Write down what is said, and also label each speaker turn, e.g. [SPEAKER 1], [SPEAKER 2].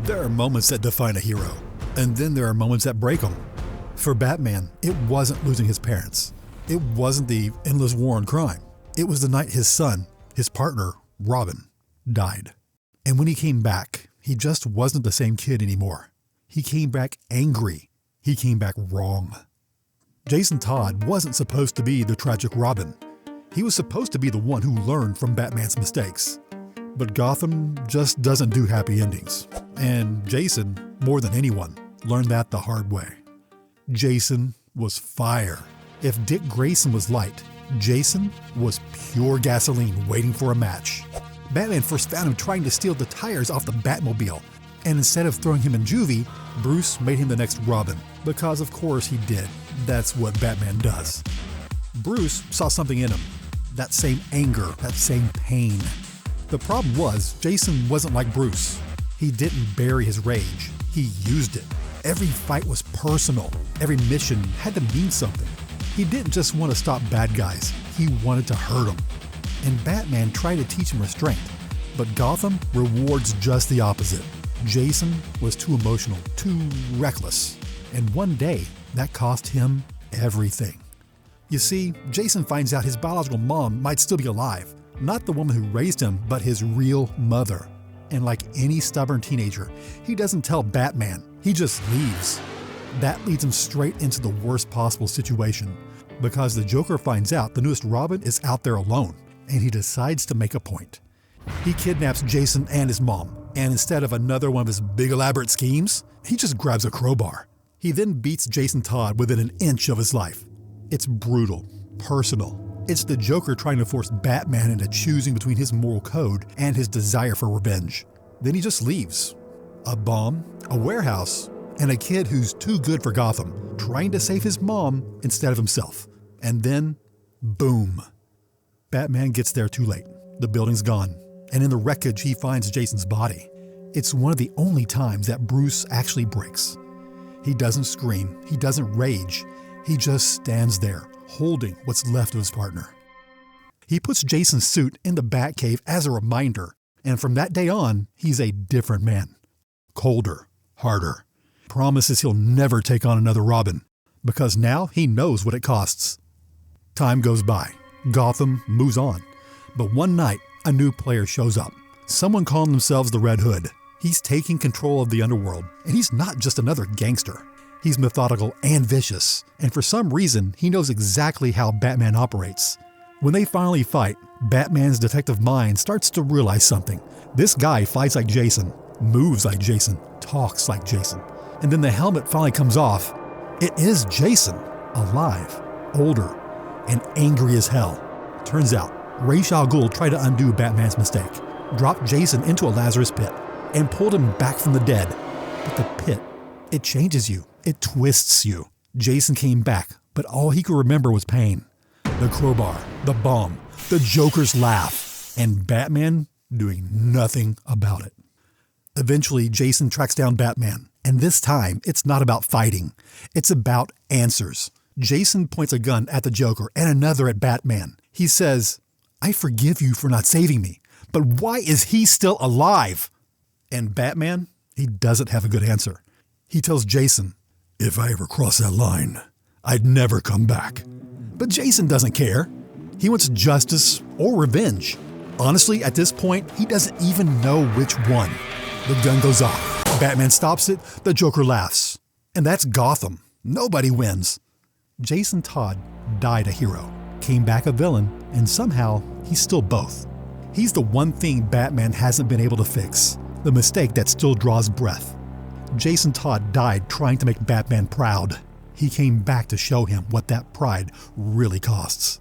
[SPEAKER 1] There are moments that define a hero, and then there are moments that break him. For Batman, it wasn't losing his parents. It wasn't the endless war on crime. It was the night his son, his partner, Robin, died. And when he came back, he just wasn't the same kid anymore. He came back angry. He came back wrong. Jason Todd wasn't supposed to be the tragic Robin. He was supposed to be the one who learned from Batman's mistakes. But Gotham just doesn't do happy endings. And Jason, more than anyone, learned that the hard way. Jason was fire. If Dick Grayson was light, Jason was pure gasoline waiting for a match. Batman first found him trying to steal the tires off the Batmobile, and instead of throwing him in juvie, Bruce made him the next Robin, because of course he did. That's what Batman does. Bruce saw something in him, that same anger, that same pain. The problem was, Jason wasn't like Bruce. He didn't bury his rage, he used it. Every fight was personal, every mission had to mean something. He didn't just want to stop bad guys, he wanted to hurt them. And Batman tried to teach him restraint, but Gotham rewards just the opposite. Jason was too emotional, too reckless, and one day that cost him everything. You see, Jason finds out his biological mom might still be alive, not the woman who raised him, but his real mother. And like any stubborn teenager, he doesn't tell Batman, he just leaves. That leads him straight into the worst possible situation, because the Joker finds out the newest Robin is out there alone, and he decides to make a point. He kidnaps Jason and his mom, and instead of another one of his big elaborate schemes, he just grabs a crowbar. He then beats Jason Todd within an inch of his life. It's brutal, personal. It's the Joker trying to force Batman into choosing between his moral code and his desire for revenge. Then he just leaves. A bomb, a warehouse, and a kid who's too good for Gotham, trying to save his mom instead of himself. And then, boom. Batman gets there too late. The building's gone, and in the wreckage he finds Jason's body. It's one of the only times that Bruce actually breaks. He doesn't scream, he doesn't rage, he just stands there, holding what's left of his partner. He puts Jason's suit in the Batcave as a reminder, and from that day on, he's a different man. Colder, harder. Promises he'll never take on another Robin, because now he knows what it costs. Time goes by. Gotham moves on. But one night, a new player shows up. Someone calling themselves the Red Hood. He's taking control of the underworld, and he's not just another gangster. He's methodical and vicious, and for some reason, he knows exactly how Batman operates. When they finally fight, Batman's detective mind starts to realize something. This guy fights like Jason, moves like Jason, talks like Jason. And then the helmet finally comes off. It is Jason, alive, older, and angry as hell. Turns out, Ra's al Ghul tried to undo Batman's mistake, dropped Jason into a Lazarus pit, and pulled him back from the dead. But the pit, it changes you. It twists you. Jason came back, but all he could remember was pain. The crowbar, the bomb, the Joker's laugh, and Batman doing nothing about it. Eventually, Jason tracks down Batman, and this time, it's not about fighting. It's about answers. Jason points a gun at the Joker and another at Batman. He says, "I forgive you for not saving me, but why is he still alive?" And Batman, he doesn't have a good answer. He tells Jason, "If I ever cross that line, I'd never come back." But Jason doesn't care. He wants justice or revenge. Honestly, at this point, he doesn't even know which one. The gun goes off. Batman stops it. The Joker laughs. And that's Gotham. Nobody wins. Jason Todd died a hero, came back a villain, and somehow he's still both. He's the one thing Batman hasn't been able to fix, the mistake that still draws breath. Jason Todd died trying to make Batman proud. He came back to show him what that pride really costs.